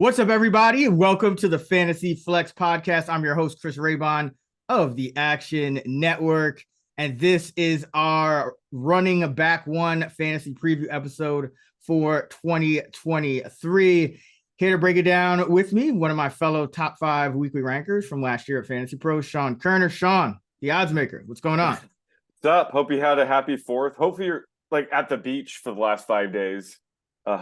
What's up, everybody? Welcome to the Fantasy Flex Podcast. I'm your host, Chris Raybon of the Action Network, and this is our running back one fantasy preview episode for 2023. Here to break it down with me, one of my fellow top 5 weekly rankers from last year at Fantasy Pros, Sean Kerner. Sean, the odds maker, what's going on? What's up? Hope you had a happy 4th. Hopefully you're like at the beach for the last 5 days. I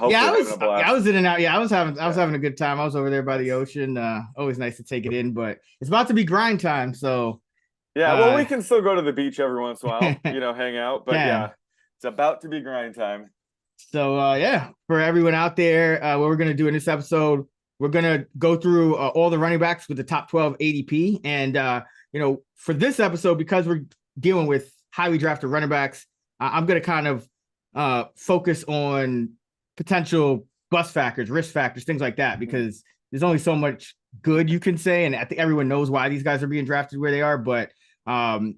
was in and out. I was having a good time. I was over there by the ocean. Always nice to take it in, but it's about to be grind time. So well, we can still go to the beach every once in a while, hang out. But it's about to be grind time. So for everyone out there, what we're gonna do in this episode, we're gonna go through all the running backs with the top 12 ADP, and for this episode, because we're dealing with highly drafted running backs, I'm gonna kind of focus on potential bust factors, risk factors, things like that, because there's only so much good you can say, and I think everyone knows why these guys are being drafted where they are. But I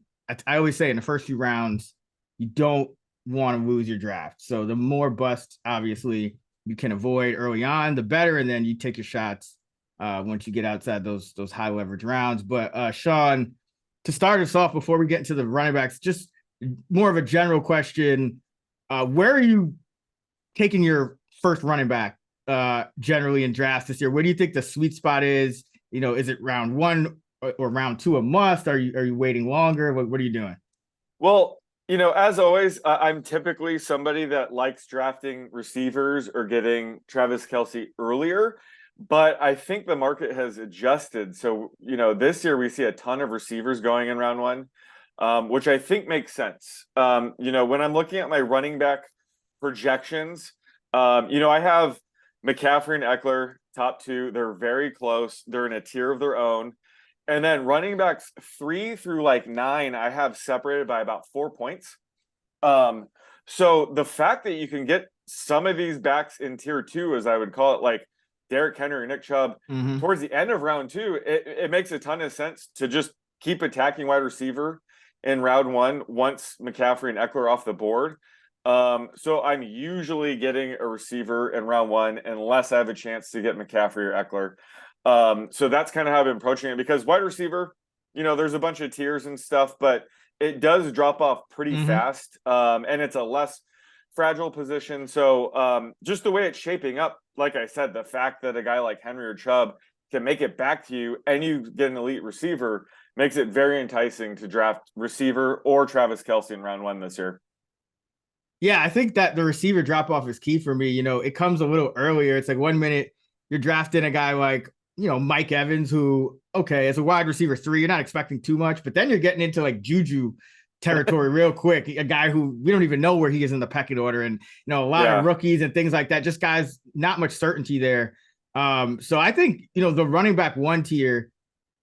always say in the first few rounds, you don't want to lose your draft. So the more bust, obviously, you can avoid early on, the better, and then you take your shots once you get outside those high leverage rounds. But Sean, to start us off before we get into the running backs, just more of a general question: where are you taking your first running back generally in drafts this year? Where do you think the sweet spot is? Is it round 1 or round 2 a must? Are you waiting longer? What are you doing? Well, as always, I'm typically somebody that likes drafting receivers or getting Travis Kelce earlier, but I think the market has adjusted. So, this year we see a ton of receivers going in round 1, which I think makes sense. When I'm looking at my running back projections, I have McCaffrey and Ekeler top 2. They're very close. They're in a tier of their own. And then running backs 3 through 9, I have separated by about 4 points. So the fact that you can get some of these backs in tier 2, as I would call it, like Derrick Henry, Nick Chubb, towards the end of round 2, it makes a ton of sense to just keep attacking wide receiver in round 1 once McCaffrey and Ekeler are off the board. So I'm usually getting a receiver in round 1 unless I have a chance to get McCaffrey or Ekeler. So that's kind of how I've been approaching it, because wide receiver, there's a bunch of tiers and stuff, but it does drop off pretty fast. And it's a less fragile position. So just the way it's shaping up, like I said, the fact that a guy like Henry or Chubb can make it back to you and you get an elite receiver makes it very enticing to draft receiver or Travis Kelce in round 1 this year. Yeah, I think that the receiver drop off is key for me. It comes a little earlier. It's like 1 minute you're drafting a guy like, Mike Evans, who, okay, as a wide receiver 3, you're not expecting too much, but then you're getting into like Juju territory real quick. A guy who we don't even know where he is in the pecking order, and a lot of rookies and things like that. Just guys, not much certainty there. So I think the running back 1 tier,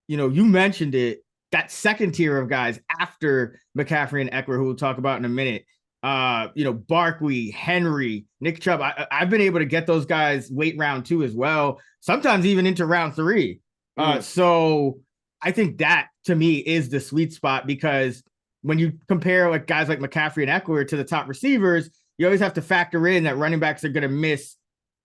you mentioned it, that second tier of guys after McCaffrey and Ekeler, who we'll talk about in a minute. Barkley, Henry, Nick Chubb. I've been able to get those guys late round 2 as well, sometimes even into round 3. So I think that to me is the sweet spot, because when you compare like guys like McCaffrey and Ekeler to the top receivers, you always have to factor in that running backs are going to miss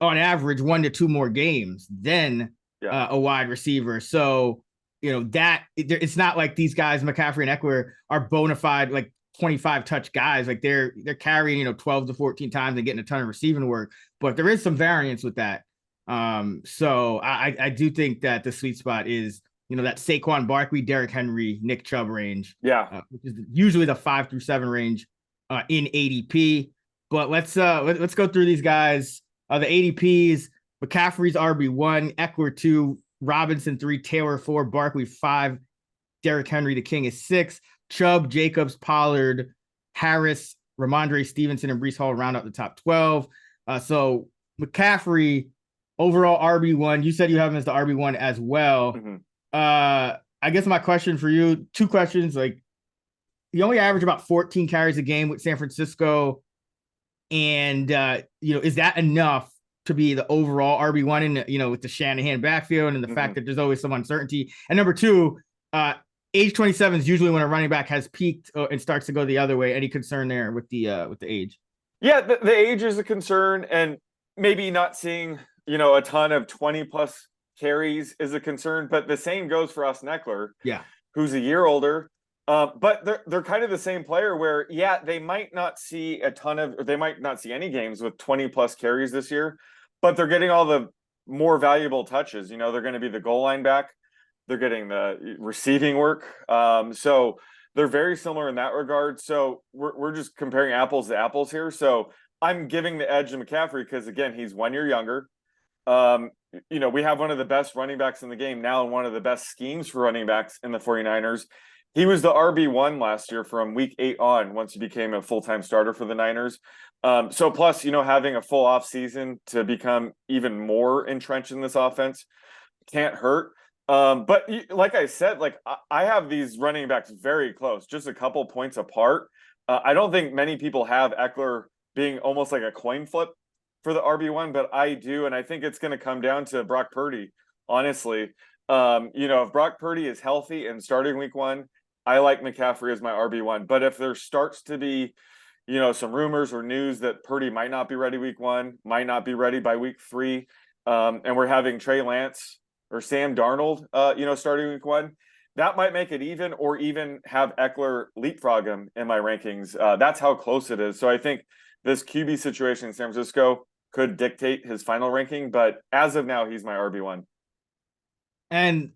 on average 1 to 2 more games than a wide receiver. So that it's not like these guys, McCaffrey and Ekeler, are bona fide like 25 touch guys. Like they're carrying 12 to 14 times and getting a ton of receiving work, but there is some variance with that. So I do think that the sweet spot is that Saquon Barkley, Derrick Henry, Nick Chubb range, which is usually the 5 through 7 range in ADP. But let's go through these guys. The ADPs: McCaffrey's RB1, Ekeler 2, Robinson 3, Taylor 4, Barkley 5, Derrick Henry the king is 6. Chubb, Jacobs, Pollard, Harris, Rhamondre Stevenson, and Breece Hall round out the top 12. So McCaffrey, overall RB1. You said you have him as the RB1 as well. I guess my question for you, 2 questions. Like, you only average about 14 carries a game with San Francisco. And, is that enough to be the overall RB1 in, with the Shanahan backfield and the fact that there's always some uncertainty? And number 2, age 27 is usually when a running back has peaked and starts to go the other way. Any concern there with the age? Yeah, the age is a concern, and maybe not seeing a ton of 20 plus carries is a concern, but the same goes for Austin Ekeler, Yeah. who's a year older. But they're kind of the same player where, yeah, they might not see they might not see any games with 20 plus carries this year, but they're getting all the more valuable touches. They're going to be the goal line back. They're getting the receiving work. So they're very similar in that regard. So we're just comparing apples to apples here. So I'm giving the edge to McCaffrey because, again, he's 1 year younger. We have one of the best running backs in the game now and one of the best schemes for running backs in the 49ers. He was the RB1 last year from week 8 on once he became a full-time starter for the Niners. So plus, having a full off season to become even more entrenched in this offense can't hurt. But like I said, I have these running backs very close, just a couple points apart. I don't think many people have Ekeler being almost like a coin flip for the RB1, but I do. And I think it's going to come down to Brock Purdy, honestly. If Brock Purdy is healthy and starting week 1, I like McCaffrey as my RB1. But if there starts to be, some rumors or news that Purdy might not be ready week 1, might not be ready by week 3, and we're having Trey Lance or Sam Darnold, starting week 1, that might make it even, or even have Ekeler leapfrog him in my rankings. That's how close it is. So I think this QB situation in San Francisco could dictate his final ranking, but as of now, he's my RB1. And,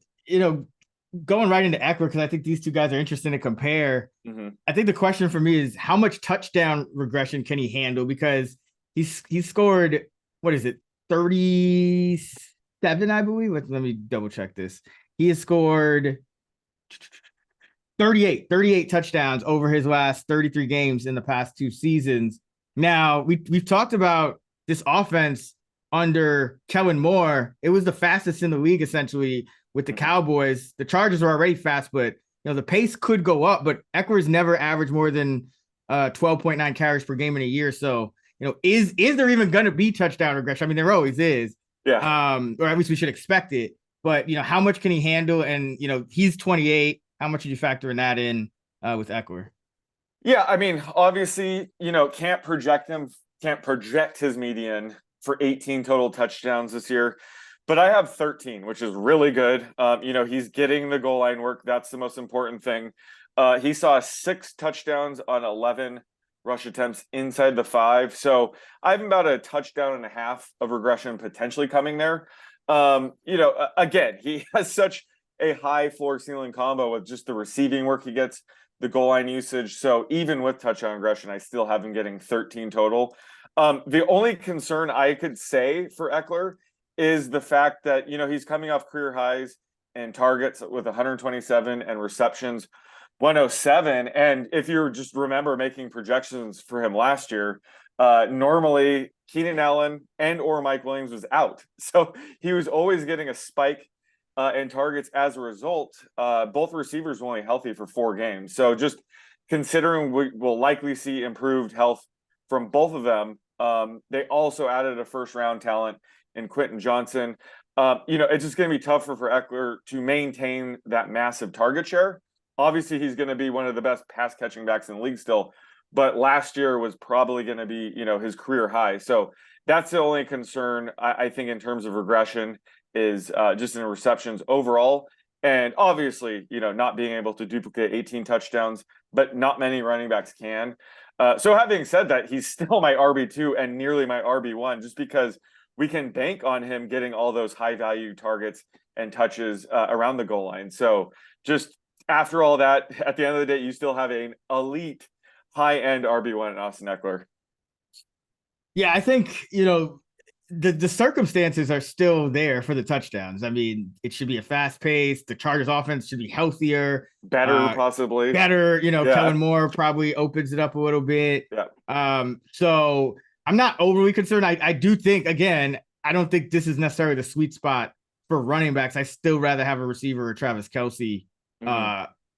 going right into Ekeler, because I think these two guys are interesting to compare. Mm-hmm. I think the question for me is how much touchdown regression can he handle? Because he's scored, what is it, 37, I believe. Let me double check this. He has scored 38 touchdowns over his last 33 games in the past 2 seasons. Now, we've talked about this offense under Kellen Moore. It was the fastest in the league, essentially, with the Cowboys. The Chargers are already fast, but the pace could go up. But Eckler's never averaged more than 12.9 carries per game in a year. So, is there even going to be touchdown regression? I mean, there always is. Yeah. Or at least we should expect it. But how much can he handle? And he's 28. How much did you factor in that in with Ekeler? Yeah, I mean, obviously, can't project his median for 18 total touchdowns this year. But I have 13, which is really good. He's getting the goal line work. That's the most important thing. He saw 6 touchdowns on 11 rush attempts inside the 5. So I have about a touchdown and a half of regression potentially coming there. Again, he has such a high floor ceiling combo with just the receiving work he gets, the goal line usage. So even with touchdown regression, I still have him getting 13 total. The only concern I could say for Ekeler is the fact that, he's coming off career highs and targets with 127 and receptions 107. And if you just remember making projections for him last year, normally Keenan Allen and or Mike Williams was out. So he was always getting a spike in targets as a result. Both receivers were only healthy for 4 games. So just considering we will likely see improved health from both of them, they also added a first round talent in Quentin Johnson. It's just going to be tougher for Ekeler to maintain that massive target share. Obviously, he's going to be one of the best pass catching backs in the league still, but last year was probably going to be, his career high. So that's the only concern I think in terms of regression is just in receptions overall. And obviously, not being able to duplicate 18 touchdowns, but not many running backs can. So having said that, he's still my RB2 and nearly my RB1 just because we can bank on him getting all those high value targets and touches around the goal line. So just after all that, at the end of the day, you still have an elite high end RB1 in Austin Ekeler. Yeah, I think, the circumstances are still there for the touchdowns. I mean, it should be a fast pace. The Chargers offense should be healthier. Better, possibly. Better, Yeah. Kellen Moore probably opens it up a little bit. Yeah. So I'm not overly concerned. I do think, again, I don't think this is necessarily the sweet spot for running backs. I still rather have a receiver or Travis Kelce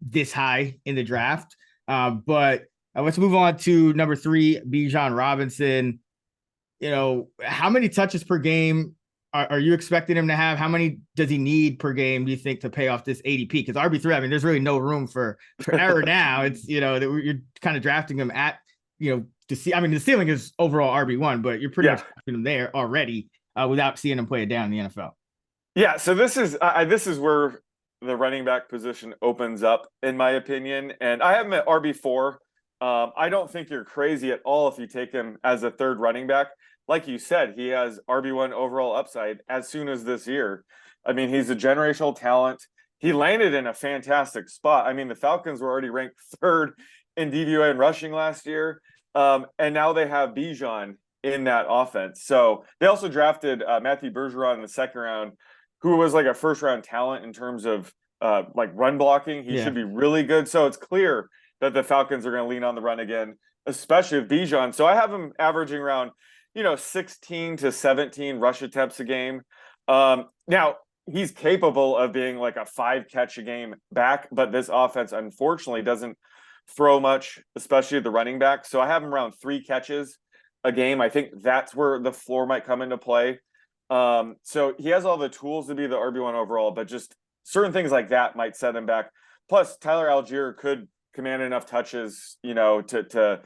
this high in the draft. But let's move on to number 3, Bijan Robinson. How many touches per game are you expecting him to have? How many does he need per game, do you think, to pay off this ADP? Because RB3, I mean, there's really no room for error now. It's, that you're kind of drafting him at, to see. I mean, the ceiling is overall RB1, but you're pretty much drafting him there already. without seeing him play it down in the NFL. Yeah, so this is where the running back position opens up, in my opinion. And I have him at RB4. I don't think you're crazy at all if you take him as a third running back. Like you said, he has RB1 overall upside as soon as this year. I mean, he's a generational talent. He landed in a fantastic spot. I mean, the Falcons were already ranked third in DVOA and rushing last year. And now they have Bijan in that offense. So they also drafted Matthew Bergeron in the second round, who was like a first round talent in terms of like run blocking. He should be really good. So it's clear that the Falcons are going to lean on the run again, especially with Bijan. So I have him averaging around, 16 to 17 rush attempts a game. Now he's capable of being like a 5-catch a game back, but this offense unfortunately doesn't throw much, especially at the running back. So I have him around 3 catches a game. I think that's where the floor might come into play. So he has all the tools to be the RB1 overall, but just certain things like that might set him back. Plus, Tyler Algier could command enough touches, to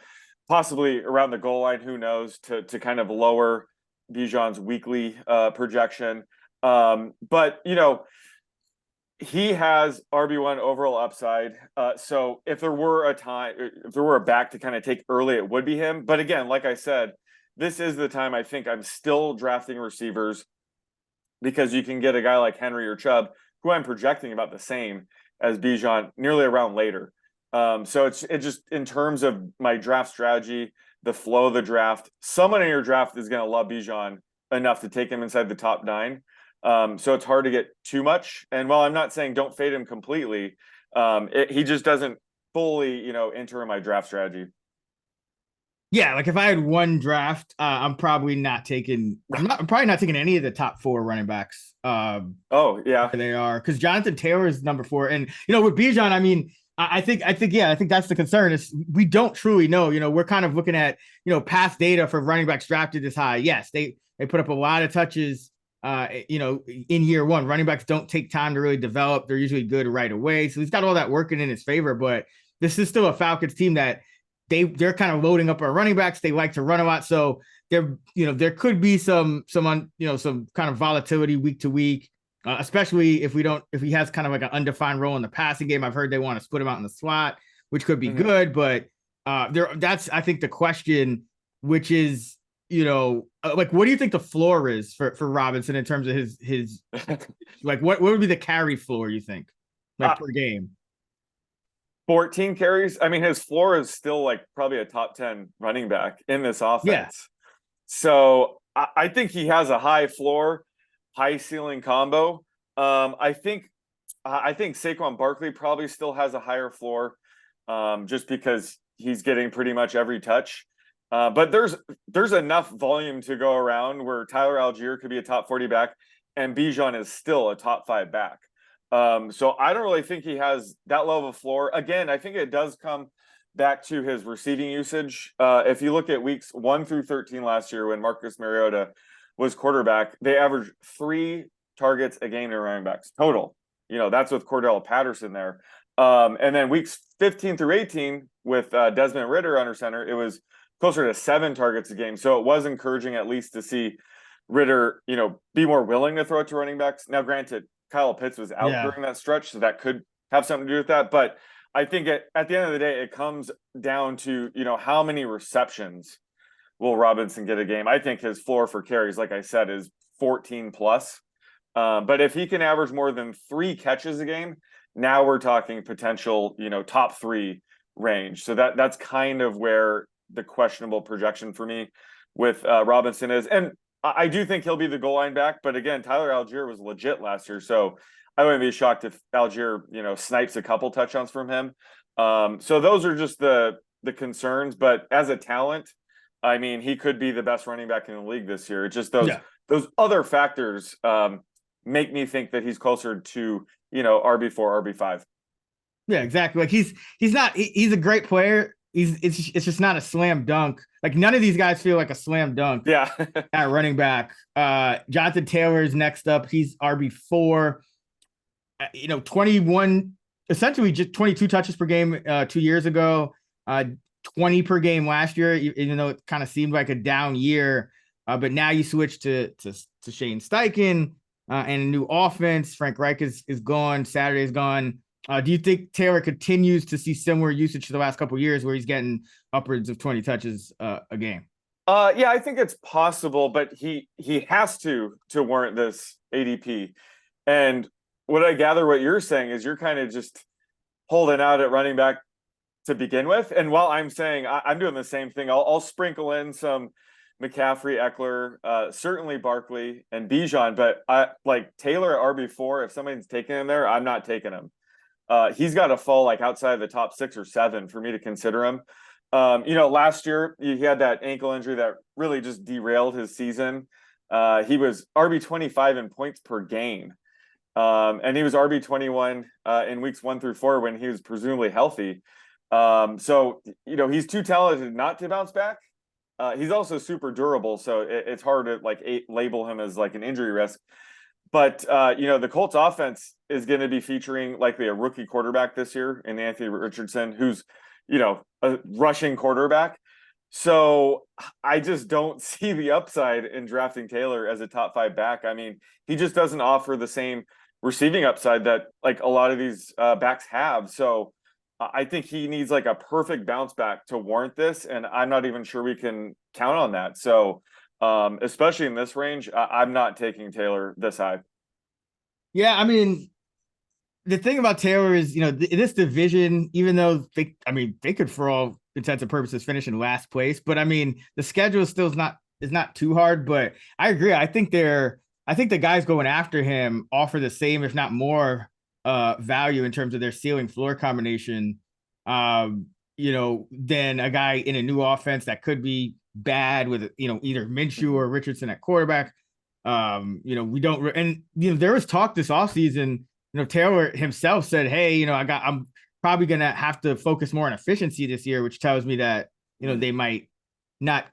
possibly around the goal line, who knows, to kind of lower Bijan's weekly projection. But, he has RB1 overall upside. So if there were a back to kind of take early, it would be him. But again, like I said, this is the time I think I'm still drafting receivers, because you can get a guy like Henry or Chubb, who I'm projecting about the same as Bijan, nearly a round later. So it just, in terms of my draft strategy, the flow of the draft, someone in your draft is going to love Bijan enough to take him inside the top 9. So it's hard to get too much. And while I'm not saying don't fade him completely, he just doesn't fully, enter in my draft strategy. Yeah, like if I had one draft, I'm probably not taking. I'm probably not taking any of the top 4 running backs. Oh yeah, they are, because Jonathan Taylor is number 4, and with Bijan, I mean, I think that's the concern, is we don't truly know. We're kind of looking at past data for running backs drafted this high. Yes, they put up a lot of touches. In year 1, running backs don't take time to really develop. They're usually good right away. So he's got all that working in his favor, but this is still a Falcons team that they're kind of loading up our running backs. They like to run a lot. So there could be some kind of volatility week to week, especially if he has kind of like an undefined role in the passing game. I've heard they want to split him out in the slot, which could be good, but that's, I think, the question, which is, like, what do you think the floor is for Robinson in terms of his like, what would be the carry floor, you think, like per game? 14 carries. I mean, his floor is still like probably a top 10 running back in this offense. Yeah. So I think he has a high floor, high ceiling combo. I think Saquon Barkley probably still has a higher floor, just because he's getting pretty much every touch. But there's enough volume to go around where Tyler Algier could be a top 40 back, and Bijan is still a top 5 back. So I don't really think he has that low of a floor. Again, I think it does come back to his receiving usage. If you look at weeks 1 through 13 last year, when Marcus Mariota was quarterback, they averaged 3 targets a game to running backs total. That's with Cordell Patterson there. And then weeks 15 through 18 with Desmond Ridder under center, it was closer to 7 targets a game. So it was encouraging, at least, to see Ridder, be more willing to throw it to running backs. Now, granted, Kyle Pitts was out during that stretch, so that could have something to do with that. But I think at the end of the day, it comes down to, how many receptions will Robinson get a game. I think his floor for carries, like I said, is 14 plus. But if he can average more than 3 catches a game, now we're talking potential, top 3 range. So that's kind of where the questionable projection for me with Robinson is. And I do think he'll be the goal line back, but again, Tyler Algier was legit last year, so I wouldn't be shocked if Algier, snipes a couple touchdowns from him. So those are just the concerns. But as a talent, I mean, he could be the best running back in the league this year. It's just those other factors make me think that he's closer to RB4, RB5. Yeah, exactly. Like he's a great player. It's just not a slam dunk. Like, none of these guys feel like a slam dunk. Yeah. At running back. Jonathan Taylor is next up. He's RB4. 21, essentially just 22 touches per game 2 years ago. 20 per game last year, even though it kind of seemed like a down year. But now you switch to to Shane Steichen and a new offense. Frank Reich is gone. Saturday's gone. Do you think Taylor continues to see similar usage to the last couple of years where he's getting upwards of 20 touches a game? Yeah, I think it's possible, but he has to warrant this ADP. And what I gather what you're saying is you're kind of just holding out at running back to begin with. And while I'm saying I'm doing the same thing, I'll sprinkle in some McCaffrey, Ekeler, certainly Barkley and Bijan, but I like Taylor at RB4. If somebody's taking him there, I'm not taking him. He's got to fall like outside the top 6 or 7 for me to consider him. Last year he had that ankle injury that really just derailed his season. He was RB25 in points per game. And he was RB21 in weeks 1 through 4 when he was presumably healthy. So he's too talented not to bounce back. He's also super durable, so it's hard to label him as like an injury risk. But the Colts offense is going to be featuring likely a rookie quarterback this year in Anthony Richardson, who's a rushing quarterback. So I just don't see the upside in drafting Taylor as a top 5 back. I mean, he just doesn't offer the same receiving upside that like a lot of these backs have. So I think he needs like a perfect bounce back to warrant this. And I'm not even sure we can count on that. So especially in this range, I'm not taking Taylor this high. Yeah, I mean, the thing about Taylor is, this division, even though they could, for all intents and purposes, finish in last place. But I mean, the schedule still is not too hard. But I agree. I think the guys going after him offer the same, if not more, value in terms of their ceiling floor combination. Than a guy in a new offense that could be bad with either Minshew or Richardson at quarterback. We don't, and there was talk this offseason. Taylor himself said, "Hey, I'm probably gonna have to focus more on efficiency this year," which tells me that they might not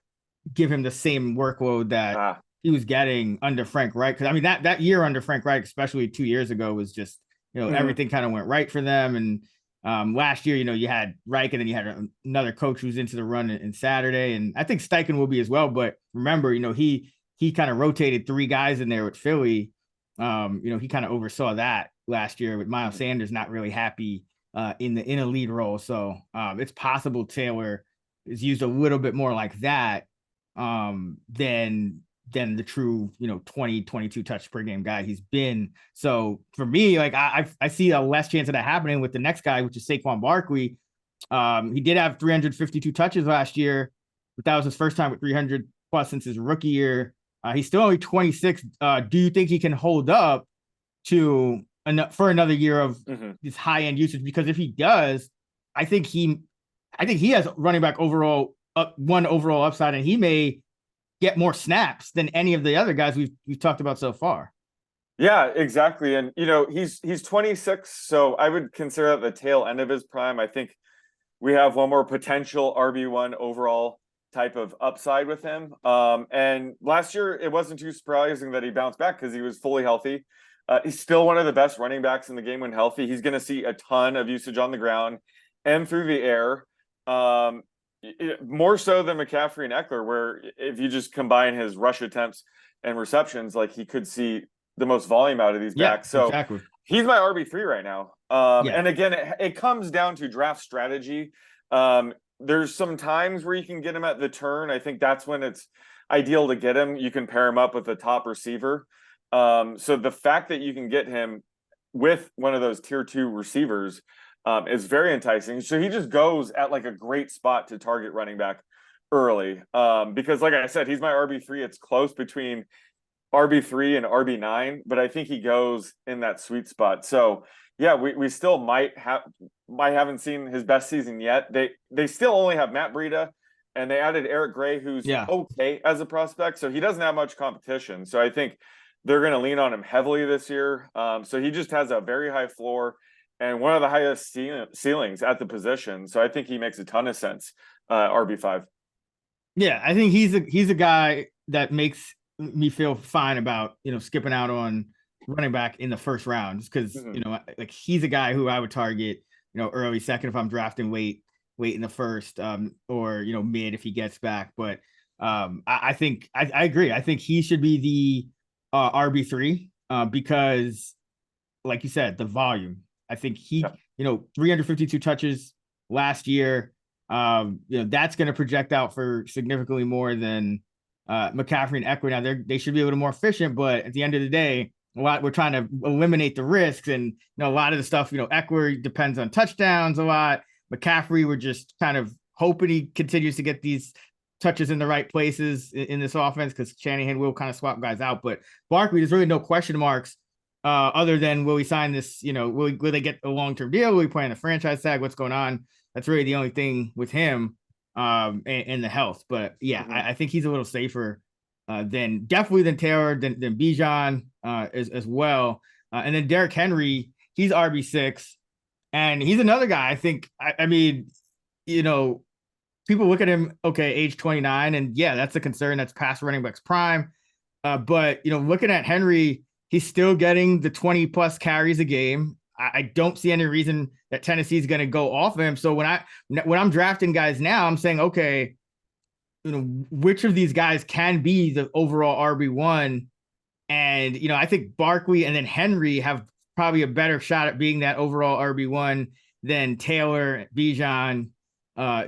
give him the same workload that he was getting under Frank Reich. Because I mean that year under Frank Reich, especially 2 years ago, was just everything kind of went right for them. And last year, you had Reich, and then you had another coach who's into the run in Saturday, and I think Steichen will be as well. But remember, he kind of rotated 3 guys in there with Philly. He kind of oversaw that last year with Miles Sanders not really happy in a lead role. So it's possible Taylor is used a little bit more like that than the true 20, 22 touch per game guy he's been. So for me, like I see a less chance of that happening with the next guy, which is Saquon Barkley. He did have 352 touches last year, but that was his first time with 300 plus since his rookie year. He's still only 26. Do you think he can hold up for another year of this high end usage? Because if he does, I think he has running back overall upside, and he may get more snaps than any of the other guys we've talked about so far. Yeah, exactly. And he's 26, so I would consider that the tail end of his prime. I think we have one more potential RB1 overall type of upside with him. And last year, it wasn't too surprising that he bounced back because he was fully healthy. He's still one of the best running backs in the game when healthy. He's going to see a ton of usage on the ground and through the air, more so than McCaffrey and Ekeler, where if you just combine his rush attempts and receptions, like he could see the most volume out of these backs. So exactly. He's my RB3 right now. And again, it comes down to draft strategy. There's some times where you can get him at the turn. I think that's when it's ideal to get him. You can pair him up with a top receiver. So the fact that you can get him with one of those tier 2 receivers is very enticing. So he just goes at like a great spot to target running back early. Because like I said, he's my RB3. It's close between RB3 and RB9, but I think he goes in that sweet spot. So yeah, we still haven't seen his best season yet. They still only have Matt Breida, and they added Eric Gray, who's okay as a prospect. So he doesn't have much competition. So I think they're going to lean on him heavily this year. So he just has a very high floor and one of the highest ceilings at the position. So I think he makes a ton of sense. RB5. Yeah, I think he's a guy that makes me feel fine about skipping out on running back in the first round, because like he's a guy who I would target early second if I'm drafting late in the first, or mid if he gets back. But I think I agree. I think he should be RB3 because, like you said, the volume. I think he, 352 touches last year. That's going to project out for significantly more than McCaffrey and Ekeler. Now they should be a little more efficient, but at the end of the day, we're trying to eliminate the risks, and a lot of the stuff. Ekeler depends on touchdowns a lot. McCaffrey, we're just kind of hoping he continues to get these touches in the right places in this offense, because Shanahan will kind of swap guys out. But Barkley, there's really no question marks other than will he sign this? Will they get a long-term deal? Will he play on the franchise tag? What's going on? That's really the only thing with him and the health. But yeah, I think he's a little safer than Taylor, than Bijan as well. And then Derrick Henry, he's RB6, and he's another guy. I think. I mean, people look at him, okay, age 29, and yeah, that's a concern. That's past running back's prime. But looking at Henry, he's still getting the 20 plus carries a game. I don't see any reason that Tennessee is going to go off of him. So when I'm drafting guys now, I'm saying, okay, which of these guys can be the overall RB1? And, I think Barkley and then Henry have probably a better shot at being that overall RB1 than Taylor, Bijan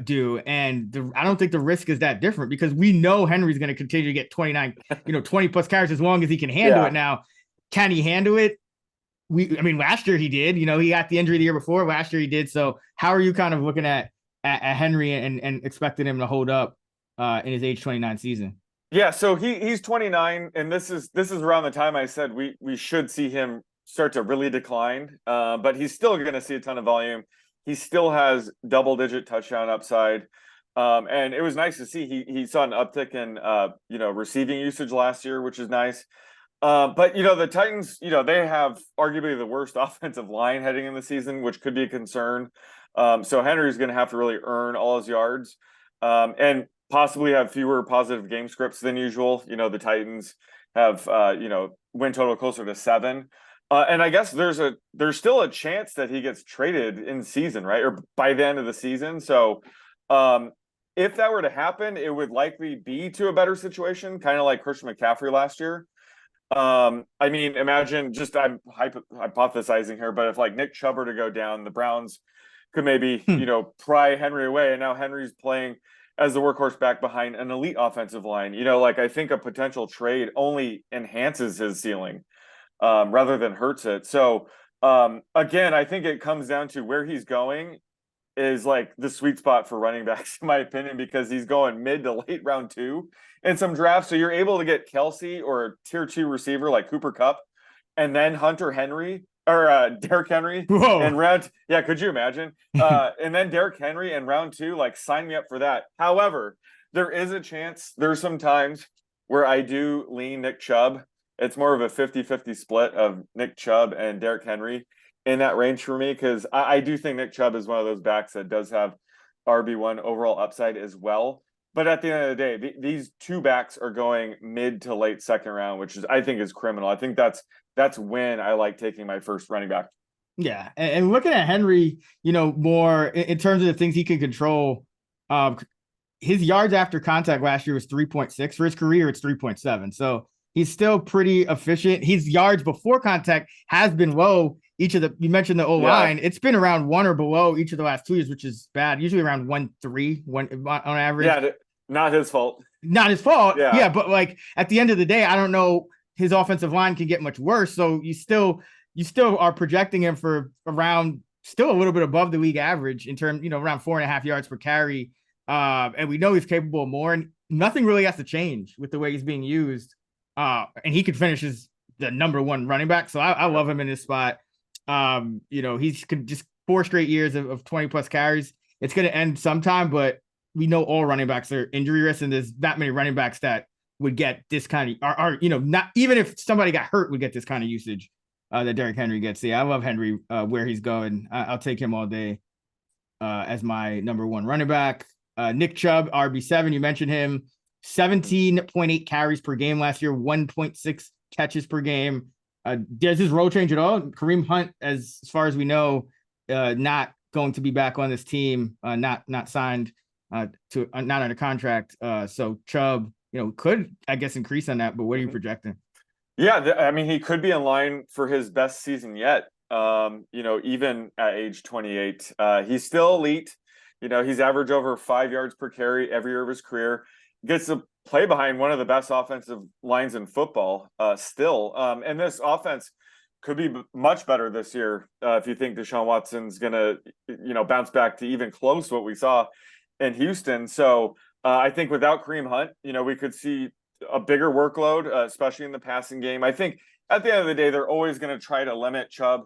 do. And I don't think the risk is that different, because we know Henry's going to continue to get 20 plus carries as long as he can handle it. Now, can he handle it? Last year he did. He got the injury the year before. Last year he did. So how are you kind of looking at Henry and expecting him to hold up in his age 29 season? Yeah, so he's 29, and this is around the time I said we should see him start to really decline. But he's still going to see a ton of volume. He still has double-digit touchdown upside, and it was nice to see he saw an uptick in receiving usage last year, which is nice. But the Titans, they have arguably the worst offensive line heading in the season, which could be a concern. So Henry's going to have to really earn all his yards, and possibly have fewer positive game scripts than usual. The Titans have win total closer to 7. And I guess there's still a chance that he gets traded in season, right? Or by the end of the season. So if that were to happen, it would likely be to a better situation, kind of like Christian McCaffrey last year. Imagine, just I'm hypothesizing here, but if like Nick Chubb were to go down, the Browns could maybe, pry Henry away. And now Henry's playing as the workhorse back behind an elite offensive line. I think a potential trade only enhances his ceiling rather than hurts it. So again, I think it comes down to where he's going is like the sweet spot for running backs, in my opinion, because he's going mid to late round 2 in some drafts. So you're able to get Kelsey or a tier 2 receiver like Cooper Kupp, and then Hunter Henry or Derrick Henry in round. Yeah, could you imagine? And then Derrick Henry in round 2, like sign me up for that. However, there is a chance. There's some times where I do lean Nick Chubb. It's more of a 50-50 split of Nick Chubb and Derrick Henry in that range for me, because I do think Nick Chubb is one of those backs that does have RB1 overall upside as well. But at the end of the day, these two backs are going mid to late second round, which I think is criminal. I think that's when I like taking my first running back. Yeah, and looking at Henry, more in terms of the things he can control, his yards after contact last year was 3.6. For his career, it's 3.7. So he's still pretty efficient. His yards before contact has been low. You mentioned the O-line. It's been around 1 or below each of the last 2 years, which is bad. Usually around 1.3 on average. Yeah, not his fault. Not his fault. Yeah, but like at the end of the day, I don't know his offensive line can get much worse. So you still are projecting him for around still a little bit above the league average in terms, around 4.5 yards per carry. And we know he's capable of more, and nothing really has to change with the way he's being used. And he could finish as the number 1 running back. So I love him in this spot. He's just 4 straight years of 20 plus carries. It's going to end sometime, but we know all running backs are injury risk, and there's not many running backs that would get this kind of, not even if somebody got hurt would get this kind of usage that Derrick Henry gets. Yeah, I love Henry where he's going. I'll take him all day as my number 1 running back. Nick Chubb, RB7, you mentioned him, 17.8 carries per game last year, 1.6 catches per game. Does his role change at all? Kareem Hunt, as far as we know, not going to be back on this team, not signed to not under contract. So Chubb, could I guess increase on that. But what are you projecting? Yeah, I mean, he could be in line for his best season yet. Even at age 28, he's still elite. He's averaged over 5 yards per carry every year of his career. Gets to play behind one of the best offensive lines in football, still. And this offense could be much better this year if you think Deshaun Watson's gonna, bounce back to even close what we saw in Houston. So I think without Kareem Hunt, we could see a bigger workload, especially in the passing game. I think at the end of the day, they're always going to try to limit Chubb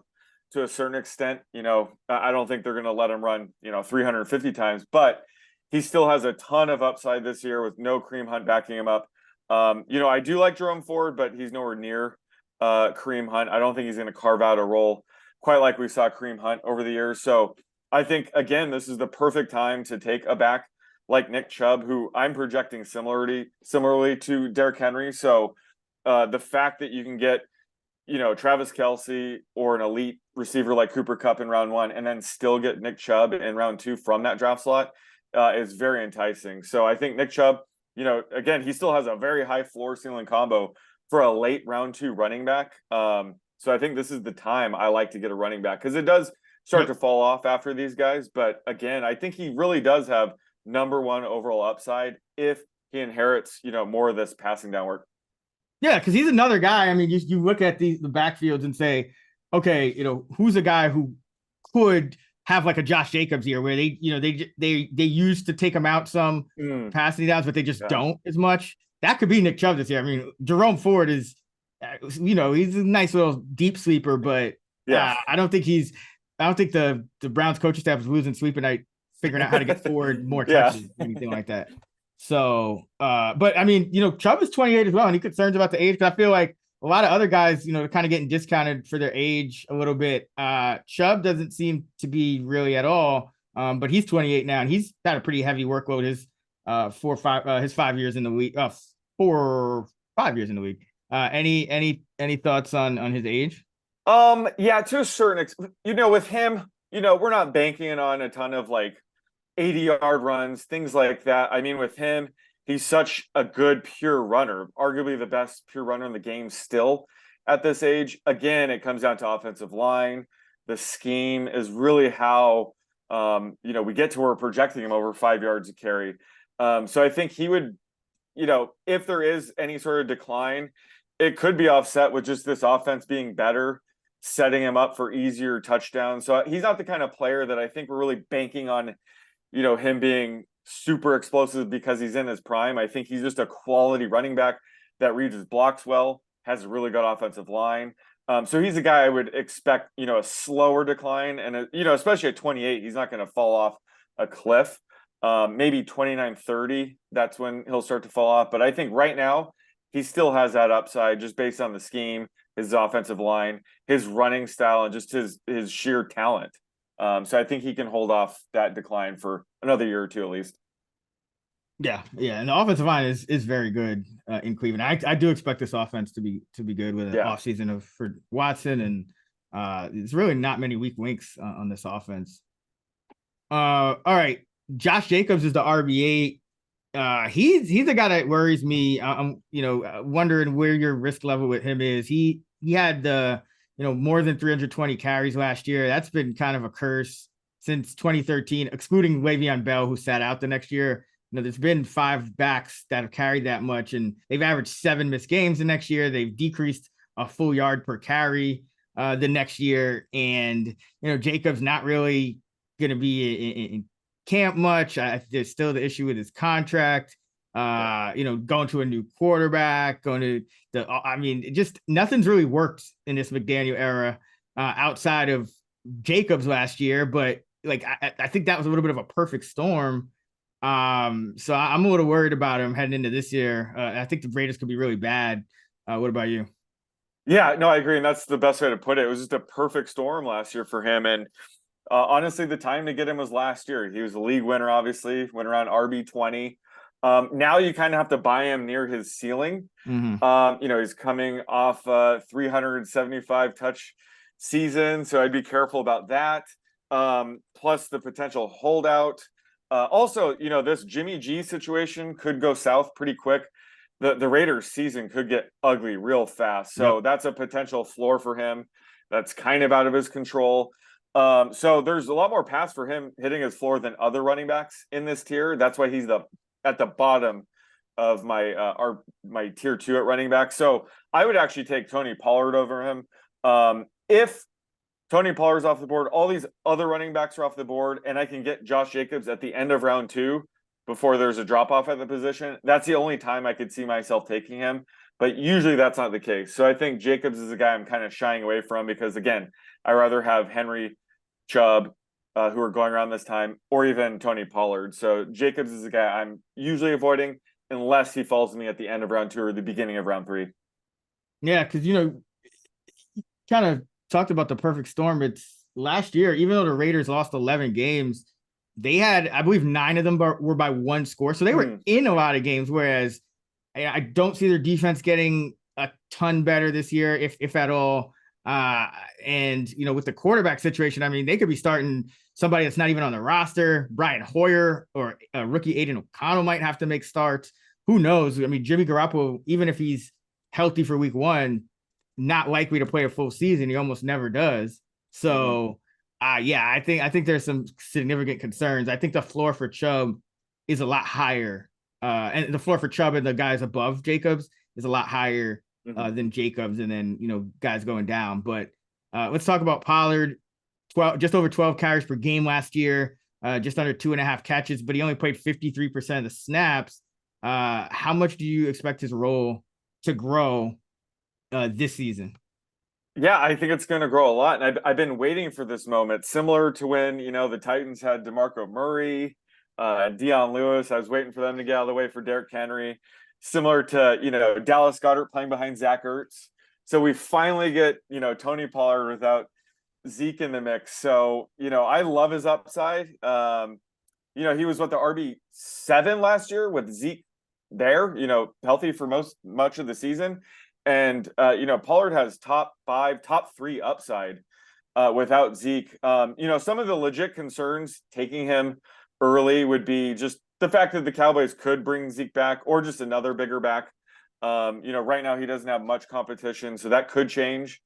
to a certain extent. I don't think they're going to let him run, 350 times, but he still has a ton of upside this year with no Kareem Hunt backing him up. I do like Jerome Ford, but he's nowhere near Kareem Hunt. I don't think he's going to carve out a role quite like we saw Kareem Hunt over the years. So I think, again, this is the perfect time to take a back like Nick Chubb, who I'm projecting similarly to Derrick Henry. So the fact that you can get, Travis Kelce or an elite receiver like Cooper Kupp in round 1, and then still get Nick Chubb in round 2 from that draft slot is very enticing. So I think Nick Chubb, again, he still has a very high floor ceiling combo for a late round 2 running back. So I think this is the time I like to get a running back, because it does start to fall off after these guys. But again, I think he really does have number 1 overall upside if he inherits, more of this passing down work. Yeah, because he's another guy. I mean, you look at the backfields and say, okay, who's a guy who could have like a Josh Jacobs here, where they used to take him out some passing downs, but they just don't as much. That could be Nick Chubb this year. I mean, Jerome Ford is, he's a nice little deep sleeper, but I don't think the Browns coaching staff is losing sleep at night figuring out how to get Ford more touches, anything like that. So, but I mean, Chubb is 28 as well, and he concerns about the age, because I feel like a lot of other guys, they're kind of getting discounted for their age a little bit. Chubb doesn't seem to be really at all, but he's 28 now, and he's got a pretty heavy workload. His 5 years in the league, 5 years in the league. Any thoughts on his age? Yeah, to a certain extent, with him, we're not banking on a ton of like 80-yard runs, things like that. I mean, with him, he's such a good pure runner, arguably the best pure runner in the game still at this age. Again, it comes down to offensive line. The scheme is really how, we get to where we're projecting him over 5 yards a carry. So I think he would, if there is any sort of decline, it could be offset with just this offense being better, setting him up for easier touchdowns. So he's not the kind of player that I think we're really banking on, him being super explosive because he's in his prime. I think he's just a quality running back that reads his blocks well, has a really good offensive line. So he's a guy I would expect, a slower decline. And, especially at 28, he's not going to fall off a cliff. Maybe 29, 30, that's when he'll start to fall off. But I think right now he still has that upside just based on the scheme, his offensive line, his running style, and just his sheer talent. So I think he can hold off that decline for another year or two at least. Yeah, and the offensive line is very good in Cleveland. I do expect this offense to be good with an offseason for Watson, and there's really not many weak links on this offense. All right, Josh Jacobs is the RB8. He's the guy that worries me. I'm wondering where your risk level with him is. He had the more than 320 carries last year. That's been kind of a curse since 2013, excluding Le'Veon Bell, who sat out the next year. There's been 5 backs that have carried that much, and they've averaged 7 missed games the next year. They've decreased a full yard per carry the next year. And, Jacobs not really going to be in camp much. There's still the issue with his contract. Going to a new quarterback, just nothing's really worked in this McDaniel era outside of Jacobs last year. But I think that was a little bit of a perfect storm. So I'm a little worried about him heading into this year. I think the Raiders could be really bad. What about you? Yeah, no, I agree. And that's the best way to put it. It was just a perfect storm last year for him. And honestly, the time to get him was last year. He was a league winner, obviously, went around RB20. Now you kind of have to buy him near his ceiling. Mm-hmm. He's coming off a 375 touch season, so I'd be careful about that. Plus the potential holdout. Also, this Jimmy G situation could go south pretty quick. the Raiders season could get ugly real fast. So Yep. that's a potential floor for him. That's kind of out of his control. So there's a lot more pass for him hitting his floor than other running backs in this tier. That's why he's at the bottom of my tier 2 at running back. So I would actually take Tony Pollard over him. If Tony Pollard's off the board, all these other running backs are off the board, and I can get Josh Jacobs at the end of round 2 before there's a drop off at the position. That's the only time I could see myself taking him. But usually that's not the case. So I think Jacobs is a guy I'm kind of shying away from because, again, I rather have Henry, Chubb, who are going around this time, or even Tony Pollard. So Jacobs is a guy I'm usually avoiding unless he falls to me at the end of round 2 or the beginning of round 3. Yeah, because kind of talked about the perfect storm. It's last year, even though the Raiders lost 11 games, they had, I believe, 9 of them were by 1 score. So they were in a lot of games, whereas I don't see their defense getting a ton better this year, if at all. And, with the quarterback situation, I mean, they could be starting somebody that's not even on the roster. Brian Hoyer or rookie Aiden O'Connell might have to make starts. Who knows? I mean, Jimmy Garoppolo, even if he's healthy for week 1, not likely to play a full season. He almost never does. So, I think there's some significant concerns. I think the floor for Chubb is a lot higher. And the floor for Chubb and the guys above Jacobs is a lot higher than Jacobs, and then, guys going down. But let's talk about Pollard. Just over 12 carries per game last year, just under 2.5 catches, but he only played 53% of the snaps. How much do you expect his role to grow this season? Yeah, I think it's going to grow a lot. And I've been waiting for this moment, similar to when, the Titans had DeMarco Murray, Deion Lewis. I was waiting for them to get out of the way for Derrick Henry. Similar to, Dallas Goedert playing behind Zach Ertz. So we finally get, Tony Pollard without Zeke in the mix. So, I love his upside. He was the RB7 last year with Zeke there, healthy for much of the season. And, Pollard has top 5, top 3 upside without Zeke. Some of the legit concerns taking him early would be just the fact that the Cowboys could bring Zeke back or just another bigger back. Right now he doesn't have much competition, so that could change.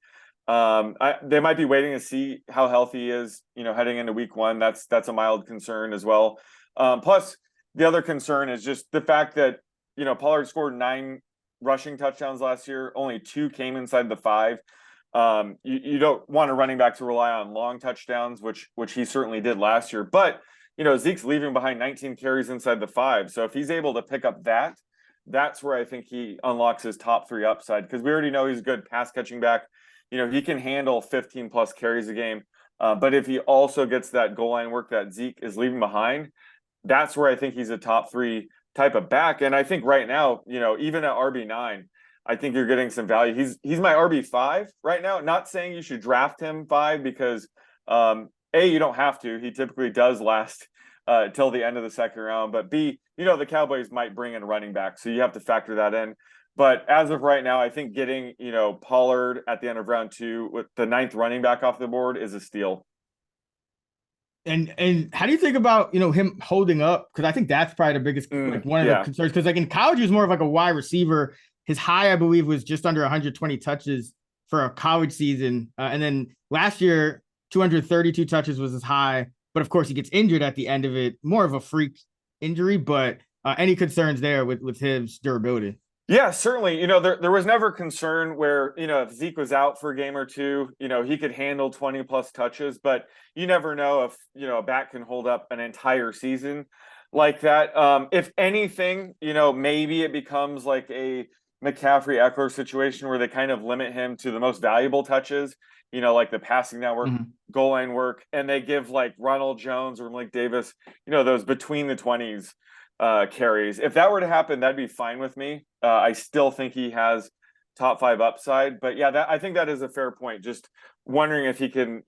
They might be waiting to see how healthy he is, heading into week 1. That's a mild concern as well. Plus, the other concern is just the fact that, Pollard scored 9 rushing touchdowns last year. Only 2 came inside the 5. You don't want a running back to rely on long touchdowns, which he certainly did last year. But, Zeke's leaving behind 19 carries inside the 5. So if he's able to pick up that's where I think he unlocks his top 3 upside, because we already know he's a good pass catching back. He can handle 15 plus carries a game. But if he also gets that goal line work that Zeke is leaving behind, that's where I think he's a top 3 type of back. And I think right now, even at RB9, I think you're getting some value. He's my RB5 right now. Not saying you should draft him 5 because you don't have to. He typically does last till the end of the second round. But B, the Cowboys might bring in a running back, so you have to factor that in. But as of right now, I think getting, Pollard at the end of round 2 with the 9th running back off the board is a steal. And how do you think about, him holding up? Because I think that's probably the biggest, one of the concerns. Because in college, he was more of a wide receiver. His high, I believe, was just under 120 touches for a college season. And then last year, 232 touches was his high. But of course, he gets injured at the end of it. More of a freak injury. But any concerns there with his durability? Yeah, certainly. There was never concern where, if Zeke was out for a game or 2, he could handle 20 plus touches, but you never know if, a back can hold up an entire season like that. If anything, maybe it becomes like a McCaffrey Ekeler situation where they kind of limit him to the most valuable touches, like the passing network, goal line work, and they give like Ronald Jones or Malik Davis, those between the 20s carries. If that were to happen, that'd be fine with me. I still think he has top 5 upside, but yeah, I think that is a fair point. Just wondering if he can,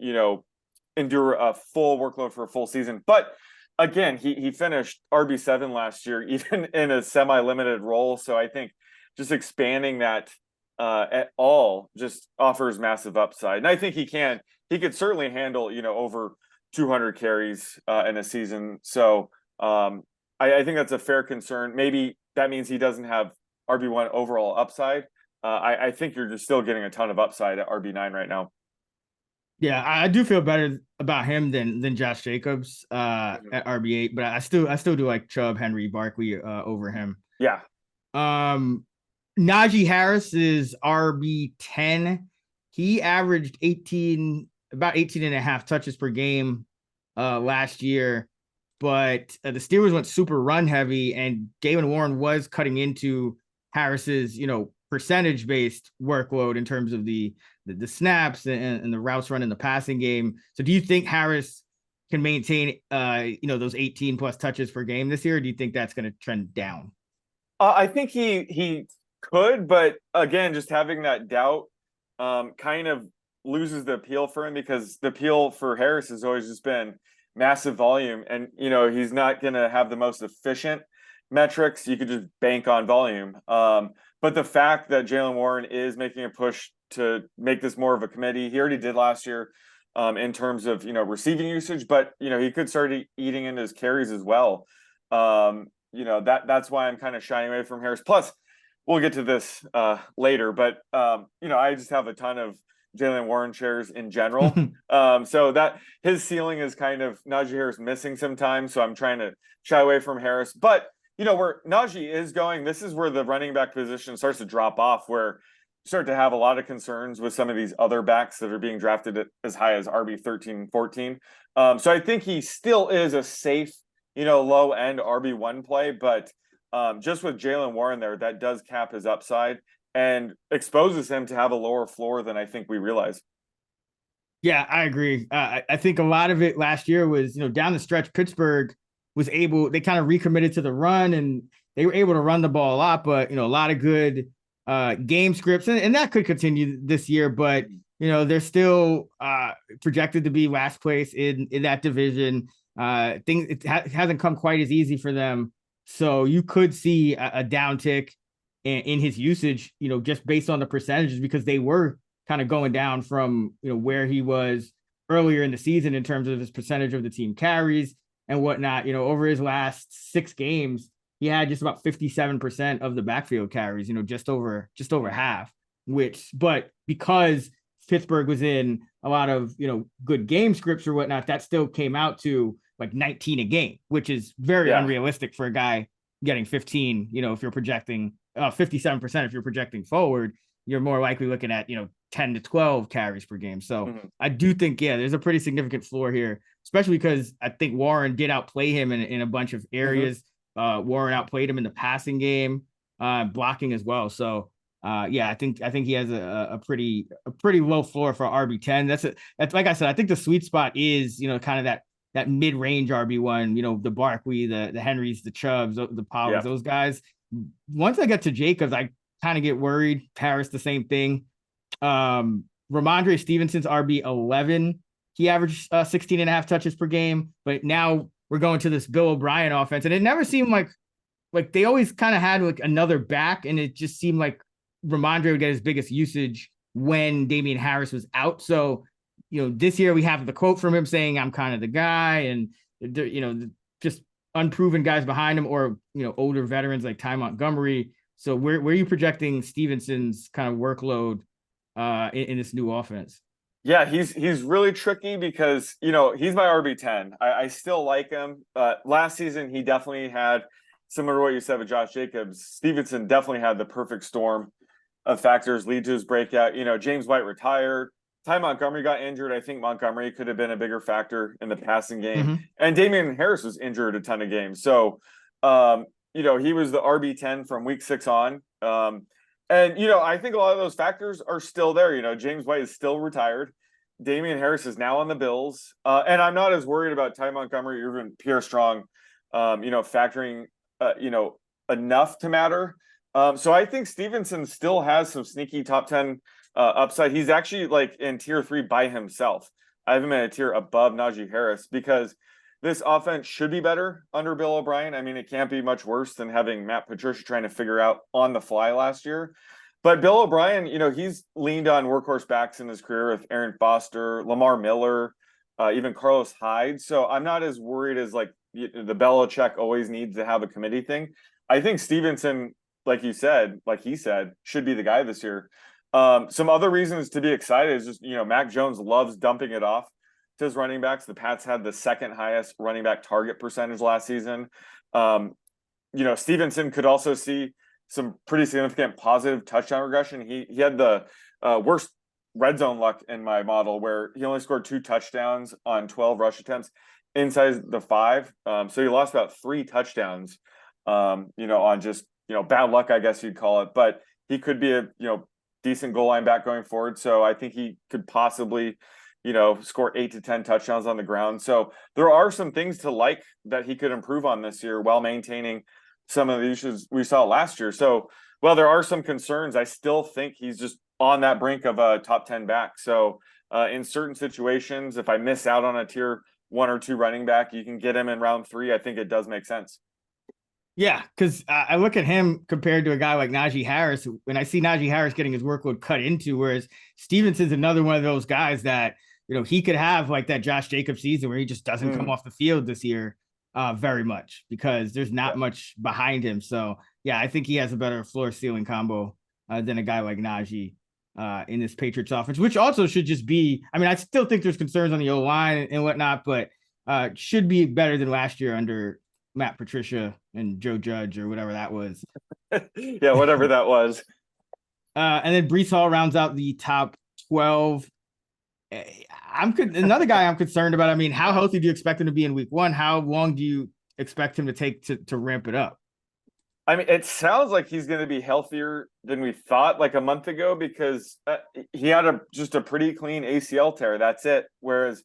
endure a full workload for a full season. But again, he finished RB7 last year, even in a semi-limited role. So I think just expanding that at all just offers massive upside. And I think he could certainly handle, over 200 carries in a season. So I think that's a fair concern. Maybe that means he doesn't have RB1 overall upside. I think you're just still getting a ton of upside at RB9 right now. Yeah, I do feel better about him than Josh Jacobs at RB8, but I still do like Chubb, Henry, Barkley over him. Yeah. Najee Harris is RB10. He averaged about 18 and a half touches per game last year, but the Steelers went super run heavy, and Galen Warren was cutting into Harris's, percentage based workload in terms of the snaps and the routes run in the passing game. So do you think Harris can maintain those 18 plus touches per game this year, or do you think that's going to trend down? I think he could, but again, just having that doubt kind of loses the appeal for him, because the appeal for Harris has always just been massive volume, and he's not going to have the most efficient metrics. You could just bank on volume. But the fact that Jaylen Warren is making a push to make this more of a committee, he already did last year in terms of receiving usage, but he could start eating into his carries as well. That's why I'm kind of shying away from Harris. Plus, we'll get to this later, but I just have a ton of Jaylen Warren shares in general. So that his ceiling is kind of Najee Harris missing sometimes. So I'm trying to shy away from Harris. But where Najee is going, this is where the running back position starts to drop off, where you start to have a lot of concerns with some of these other backs that are being drafted at as high as RB 13, 14. So I think he still is a safe, low end RB1 play, but just with Jaylen Warren there, that does cap his upside and exposes him to have a lower floor than I think we realize. Yeah, I agree. I think a lot of it last year was, down the stretch, Pittsburgh they kind of recommitted to the run, and they were able to run the ball a lot, but, a lot of good game scripts, and that could continue this year, but, they're still projected to be last place in that division. It hasn't come quite as easy for them. So you could see a downtick in his usage, just based on the percentages, because they were kind of going down from, where he was earlier in the season in terms of his percentage of the team carries and whatnot. Over his last 6 games, he had just about 57% of the backfield carries, just over half, but because Pittsburgh was in a lot of, good game scripts or whatnot, that still came out to like 19 a game, which is very unrealistic for a guy getting 15. If you're projecting 57%, if you're projecting forward, you're more likely looking at 10 to 12 carries per game. So I do think there's a pretty significant floor here, especially because I think Warren did outplay him in a bunch of areas. Warren outplayed him in the passing game, blocking as well. So I think he has a pretty low floor for RB10. That's like I said, I think the sweet spot is kind of that mid-range RB1, the Barkley, the Henrys, the Chubbs, the Pollards, those guys. Once I get to Jacobs, I kind of get worried. Harris, the same thing. Rhamondre Stevenson's RB11. He averaged 16 and a half touches per game, but now we're going to this Bill O'Brien offense, and it never seemed like they always kind of had like another back, and it just seemed like Rhamondre would get his biggest usage when Damian Harris was out. So, this year we have the quote from him saying, "I'm kind of the guy," and just unproven guys behind him, or older veterans like Ty Montgomery. So where are you projecting Stevenson's kind of workload in this new offense? Yeah, he's really tricky because he's my RB10. I still like him. Last season he definitely had, similar to what you said with Josh Jacobs, Stevenson definitely had the perfect storm of factors lead to his breakout. James White retired. Ty Montgomery got injured. I think Montgomery could have been a bigger factor in the passing game. And Damian Harris was injured a ton of games. So, he was the RB10 from week 6 on. I think a lot of those factors are still there. James White is still retired. Damian Harris is now on the Bills. And I'm not as worried about Ty Montgomery or even Pierre Strong, factoring, enough to matter. So I think Stevenson still has some sneaky top 10 upside. He's actually like in tier 3 by himself. I have him in a tier above Najee Harris because this offense should be better under Bill O'Brien. I mean, it can't be much worse than having Matt Patricia trying to figure out on the fly last year. But Bill O'Brien, he's leaned on workhorse backs in his career with Aaron Foster, Lamar Miller, even Carlos Hyde. So I'm not as worried as like the Belichick always needs to have a committee thing. I think Stevenson like he said, should be the guy this year. Some other reasons to be excited is just, Mac Jones loves dumping it off to his running backs. The Pats had the second highest running back target percentage last season. Stevenson could also see some pretty significant positive touchdown regression. He had the worst red zone luck in my model, where he only scored 2 touchdowns on 12 rush attempts inside the 5. So he lost about 3 touchdowns, on just, bad luck, I guess you'd call it. But he could be a, decent goal line back going forward. So I think he could possibly, score 8 to 10 touchdowns on the ground. So there are some things to like that he could improve on this year while maintaining some of the issues we saw last year. So, well, there are some concerns. I still think he's just on that brink of a top 10 back. So in certain situations, if I miss out on a tier 1 or 2 running back, you can get him in round 3. I think it does make sense. Yeah, because I look at him compared to a guy like Najee Harris, when I see Najee Harris getting his workload cut into, whereas Stevenson's another one of those guys that, he could have like that Josh Jacobs season where he just doesn't come off the field this year very much, because there's not much behind him. So, yeah, I think he has a better floor ceiling combo than a guy like Najee in this Patriots offense, which also should just be, I still think there's concerns on the O-line and whatnot, but should be better than last year under Matt Patricia and Joe Judge or whatever that was. Yeah, whatever that was. And then Breece Hall rounds out the top 12. Another guy I'm concerned about. How healthy do you expect him to be in week 1? How long do you expect him to take to ramp it up? It sounds like he's going to be healthier than we thought like a month ago, because he had just a pretty clean ACL tear. That's it. Whereas,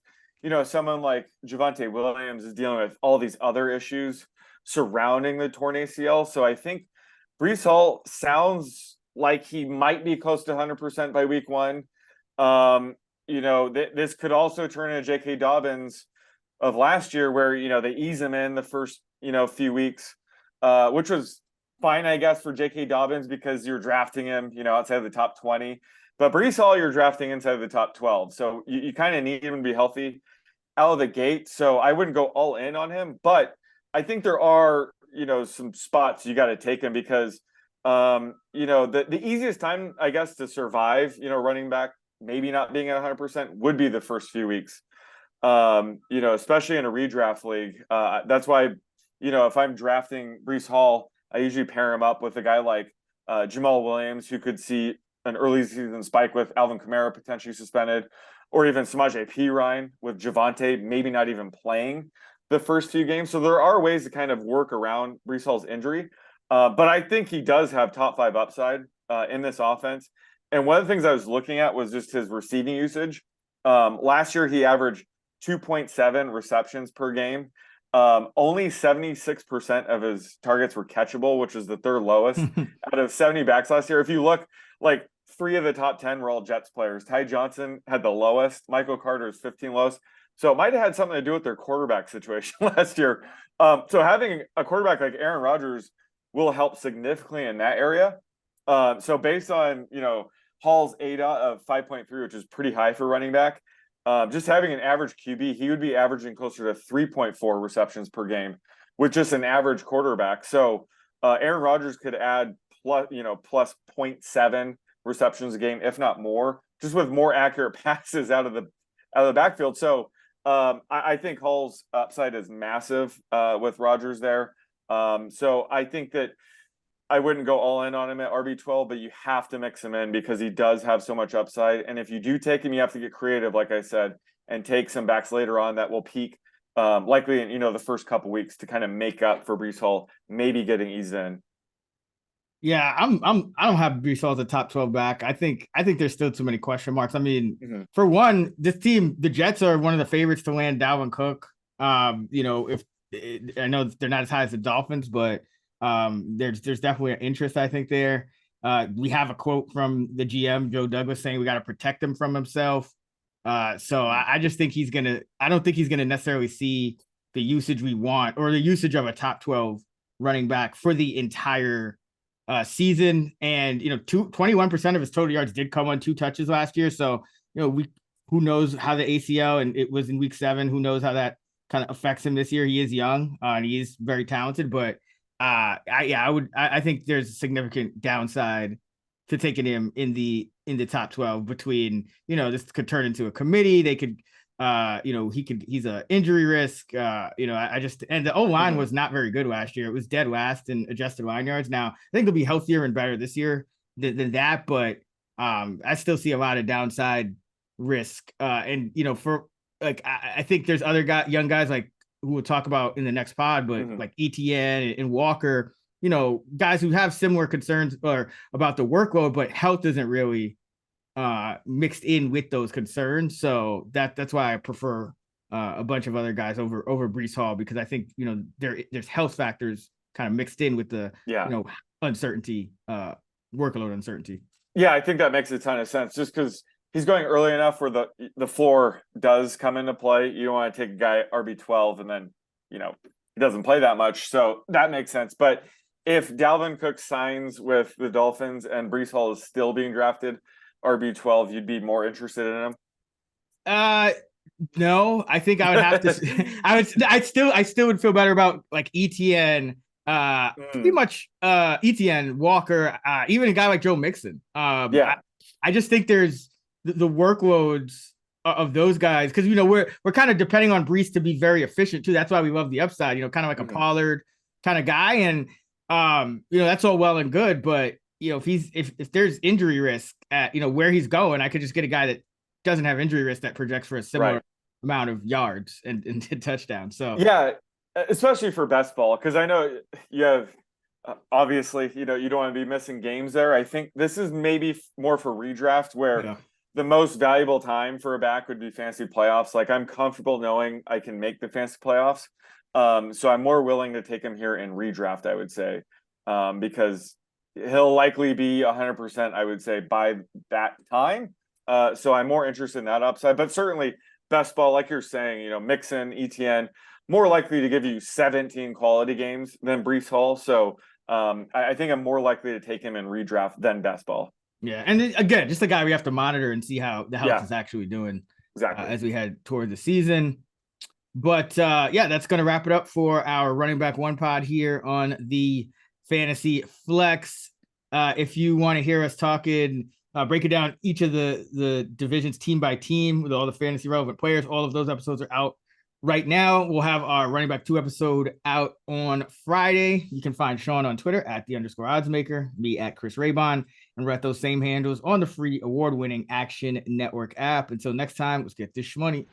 someone like Javonte Williams is dealing with all these other issues surrounding the torn ACL. So I think Breece Hall sounds like he might be close to 100% by week 1. This could also turn into J.K. Dobbins of last year, where, they ease him in the first, few weeks, which was fine, I guess, for J.K. Dobbins because you're drafting him, outside of the top 20. But Breece Hall, you're drafting inside of the top 12. So you kind of need him to be healthy out of the gate. So I wouldn't go all in on him. But I think there are, some spots you got to take him, because, the easiest time, I guess, to survive, running back maybe not being at 100% would be the first few weeks, especially in a redraft league. That's why, if I'm drafting Breece Hall, I usually pair him up with a guy like Jamal Williams, who could see an early season spike with Alvin Kamara potentially suspended, or even Samaje Perine with Javonte maybe not even playing the first few games. So there are ways to kind of work around Breece Hall's injury. But I think he does have top 5 upside in this offense. And one of the things I was looking at was just his receiving usage. Last year, he averaged 2.7 receptions per game. Only 76% of his targets were catchable, which is the 3rd lowest out of 70 backs last year. If you look, like 3 of the top 10 were all Jets players. Ty Johnson had the lowest. Michael Carter's 15 lowest. So it might have had something to do with their quarterback situation last year. So having a quarterback like Aaron Rodgers will help significantly in that area. So based on, Hall's ADA of 5.3, which is pretty high for running back, just having an average QB, he would be averaging closer to 3.4 receptions per game with just an average quarterback. So Aaron Rodgers could add plus 0.7 receptions a game, if not more, just with more accurate passes out of the backfield. So I think Hall's upside is massive with Rodgers there. So I think that I wouldn't go all in on him at RB12, but you have to mix him in because he does have so much upside. And if you do take him, you have to get creative, like I said, and take some backs later on that will peak likely in, the first couple weeks to kind of make up for Breece Hall maybe getting eased in. Yeah, I don't have Breece Hall as a top 12 back. I think there's still too many question marks. For one, this team, the Jets are one of the favorites to land Dalvin Cook. If I know they're not as high as the Dolphins, but there's definitely an interest, I think, there. We have a quote from the GM, Joe Douglas, saying we got to protect him from himself. So I just think I don't think he's gonna necessarily see the usage we want or the usage of a top 12 running back for the entire season. And 21% of his total yards did come on 2 touches last year. So who knows how the ACL, and it was in week 7, who knows how that kind of affects him this year. He is young and he is very talented, but I think there's a significant downside to taking him in the top 12 between, this could turn into a committee. They could, he's a injury risk. And the O-line was not very good last year. It was dead last in adjusted line yards. Now, I think they'll be healthier and better this year than that, but I still see a lot of downside risk. I think there's other young guys like who we'll talk about in the next pod, but like ETN and Walker, guys who have similar concerns or about the workload, but health isn't really mixed in with those concerns. So that's why I prefer a bunch of other guys over Breece Hall, because I think, there's health factors kind of mixed in with the, uncertainty, workload uncertainty. Yeah, I think that makes a ton of sense, just because he's going early enough where the floor does come into play. You don't want to take a guy RB12 and then, he doesn't play that much. So that makes sense. But if Dalvin Cook signs with the Dolphins and Breece Hall is still being drafted RB12, you'd be more interested in him? No, I think I would have to. I still would feel better about like ETN, pretty much ETN, Walker, even a guy like Joe Mixon. I just think there's the workloads of those guys, because we're kind of depending on Breece to be very efficient too. That's why we love the upside, kind of like a Pollard kind of guy, and that's all well and good, but if there's injury risk at where he's going, I could just get a guy that doesn't have injury risk that projects for a similar amount of yards and touchdowns. So yeah, especially for best ball, because I know you have obviously you don't want to be missing games there. I think this is maybe more for redraft, where the most valuable time for a back would be fantasy playoffs. Like, I'm comfortable knowing I can make the fantasy playoffs, so I'm more willing to take him here in redraft, I would say, because he'll likely be 100%, I would say, by that time. So I'm more interested in that upside, but certainly best ball, like you're saying, Mixon, ETN, more likely to give you 17 quality games than Breece Hall. So I think I'm more likely to take him in redraft than best ball. Yeah. And then, again, just a guy we have to monitor and see how the health is actually doing as we head toward the season. But that's going to wrap it up for our running back one pod here on the Fantasy Flex. If you want to hear us talking, break it down each of the divisions team by team with all the fantasy relevant players, all of those episodes are out right now. We'll have our running back 2 episode out on Friday. You can find Sean on Twitter at @the_oddsmaker, me at Chris Raybon, and we're at those same handles on the free award-winning Action Network app. Until next time, let's get this shmoney.